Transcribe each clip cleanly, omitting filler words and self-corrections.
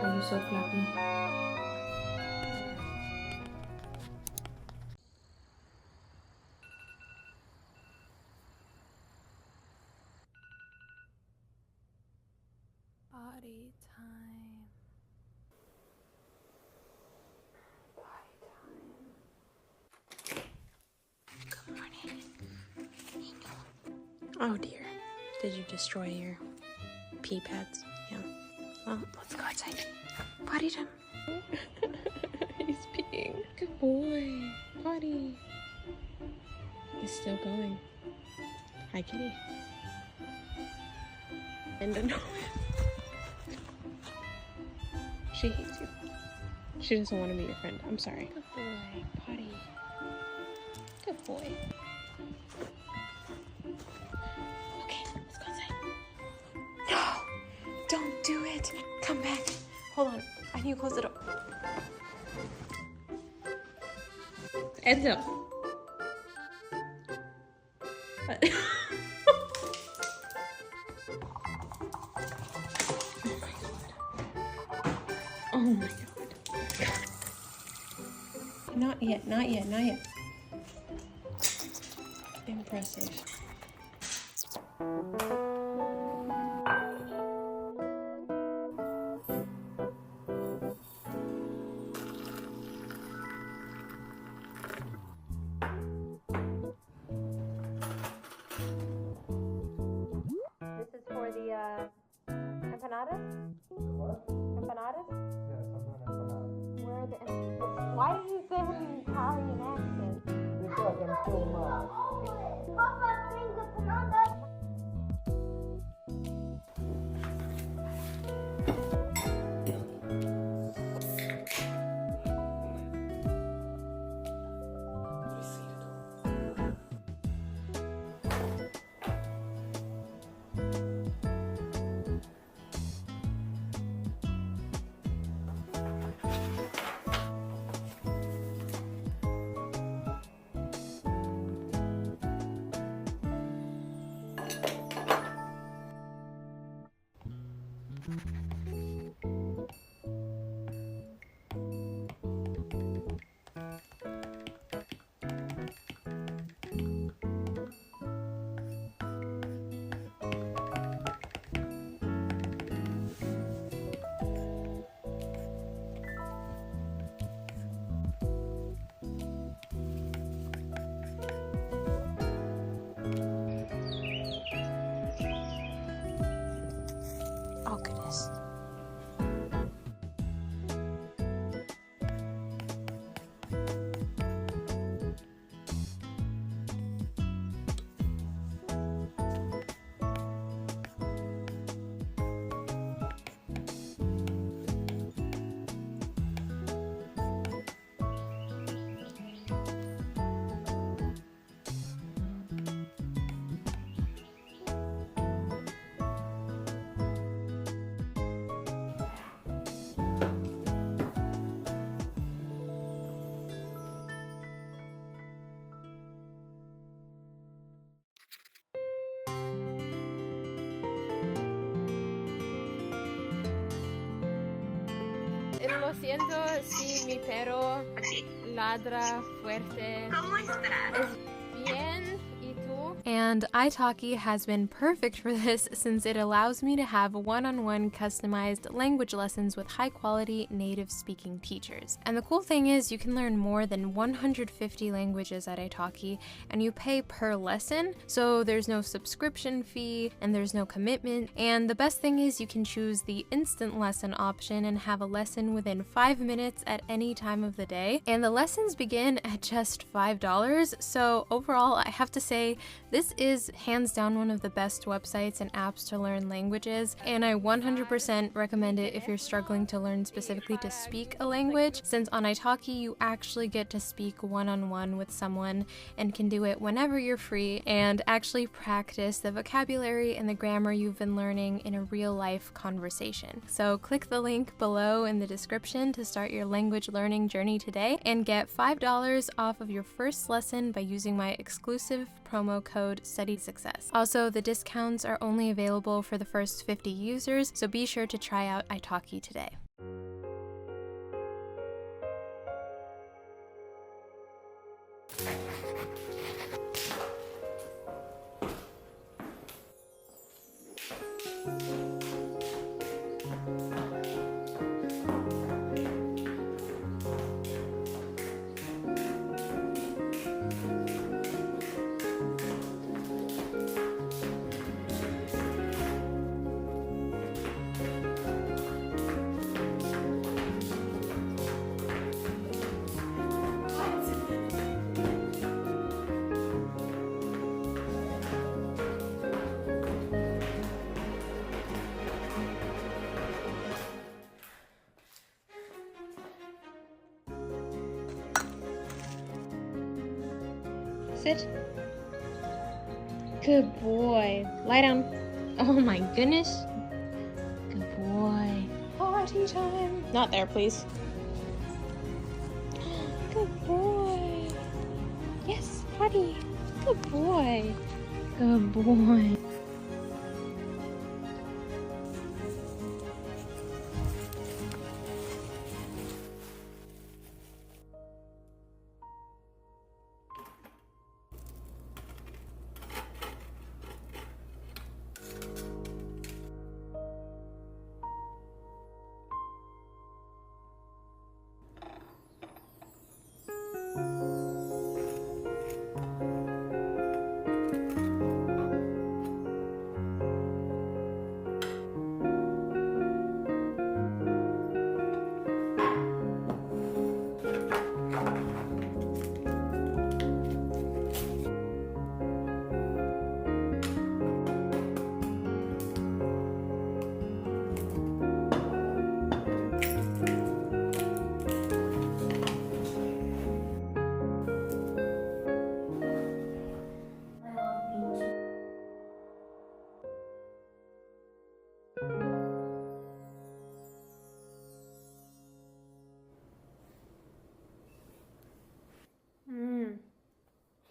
are you so fluffy? Body time. Good morning. Oh dear. Did you destroy your pee pads? Yeah. Well, let's go outside. Potty time. He's peeing. Good boy. Potty. He's still going. Hi, kitty. And no. She hates you. She doesn't want to be your friend. I'm sorry. Good boy. Potty. Good boy. Okay, let's go outside. No! Don't do it! Come back. Hold on. I need to close the door. Enzo. What? Oh my god. Not yet, not yet, not yet. Impressive. This is for the empanadas? What? Empanadas? Yes, I'm doing empanada. Where are the Why did you say it with an Italian accent? Because I'm so mad. Papa, bring the empanada. Oh goodness. Lo siento si mi perro ladra fuerte. ¿Cómo estás? Es bien, ¿y tú? And Italki has been perfect for this since it allows me to have one-on-one customized language lessons with high-quality native-speaking teachers. And the cool thing is you can learn more than 150 languages at Italki, and you pay per lesson, so there's no subscription fee and there's no commitment. And the best thing is you can choose the instant lesson option and have a lesson within 5 minutes at any time of the day. And the lessons begin at just $5, so overall I have to say this is hands down one of the best websites and apps to learn languages, and I 100% recommend it if you're struggling to learn specifically to speak a language, since on Italki you actually get to speak one-on-one with someone and can do it whenever you're free and actually practice the vocabulary and the grammar you've been learning in a real-life conversation. So click the link below in the description to start your language learning journey today and get $5 off of your first lesson by using my exclusive promo code STUDYSUCCESS. Also, the discounts are only available for the first 50 users, so be sure to try out Italki today. Sit. Good boy. Lie down. Oh my goodness. Good boy. Party time. Not there, please. Good boy. Yes, party. Good boy. Good boy.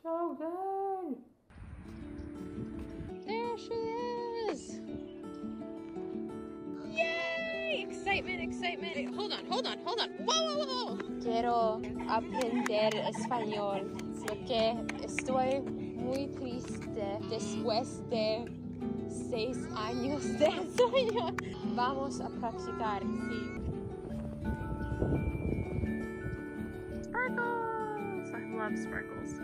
So good. There she is. Yay! Excitement, excitement. Wait, hold on. Whoa, whoa, whoa. Quiero aprender español, porque estoy muy triste después de 6 años de sueño. Vamos a practicar, sí. Sparkles! I love sparkles.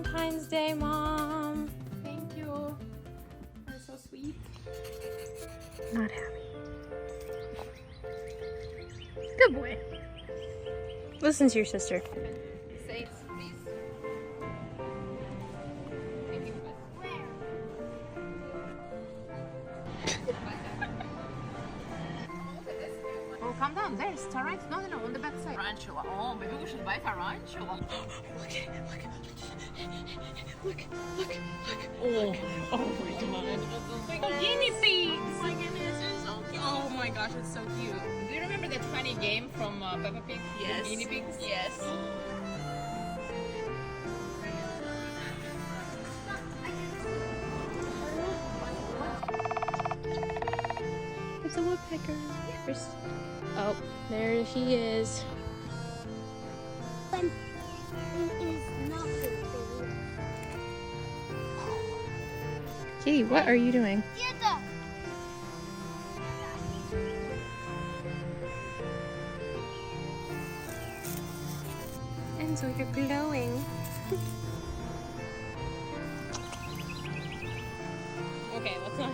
Valentine's Day, Mom. Thank you. You're so sweet. Not happy. Good boy. Listen to your sister. Say it, please. Oh, calm down. There's tarantula. No, on the back side. Tarantula. Oh, maybe we should buy tarantula. Look. Oh my god. Guinea pigs. Oh my goodness, it's so cute. Oh my gosh, it's so cute. Do you remember that funny game from Peppa Pig? Yes. The guinea pigs? Yes. It's a woodpecker. Oh, there he is. It is not good. Kitty, what are you doing? Enzo, you're glowing. Okay, let's not.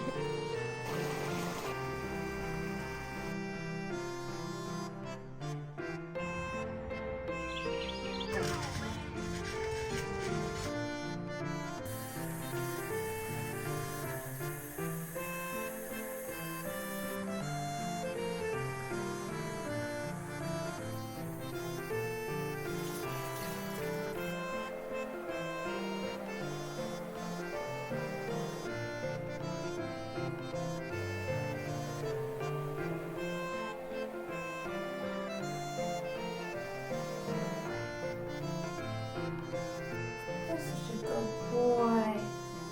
You're such a good boy.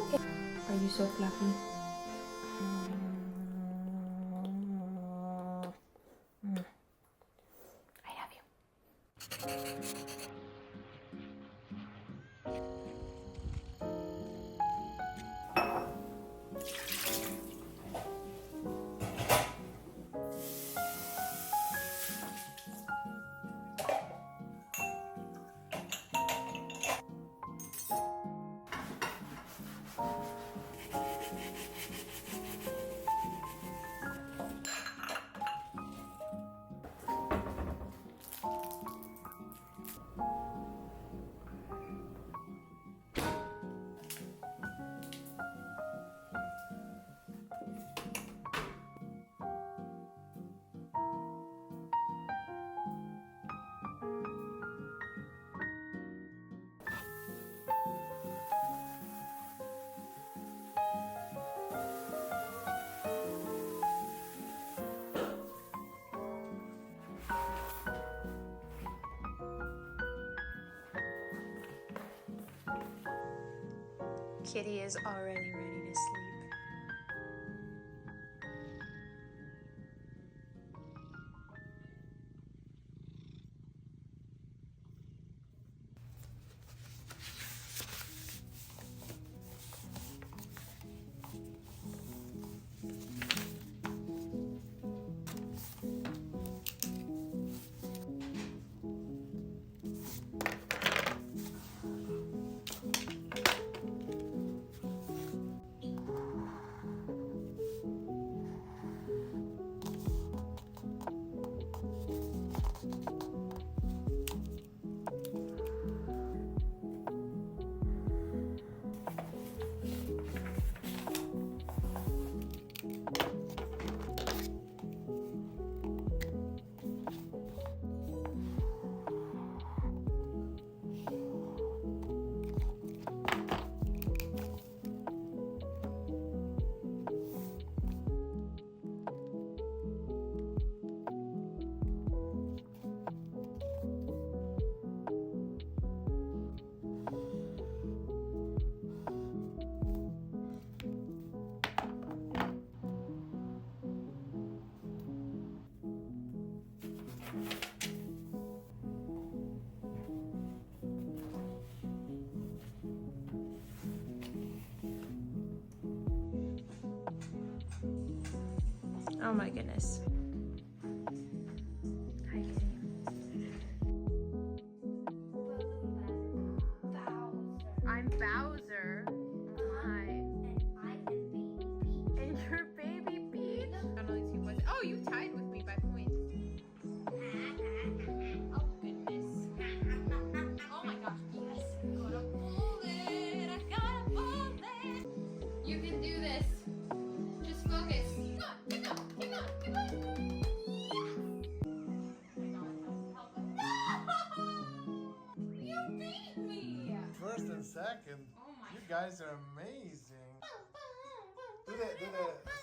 Okay. Are you so fluffy? I love you. Kitty is already ready to sleep. Oh my goodness. Hi, Kitty. I'm I'm Bowser. Oh my. And I am Baby Peach. And you're Baby Peach? Oh, you tied with me by points. Oh goodness. Oh my gosh, yes. Gotta pull it. I gotta pull it. You can do this. Just focus. Keep on, keep on, keep on, keep on. You beat me. First and second. Oh my You guys are amazing. Do that, do that.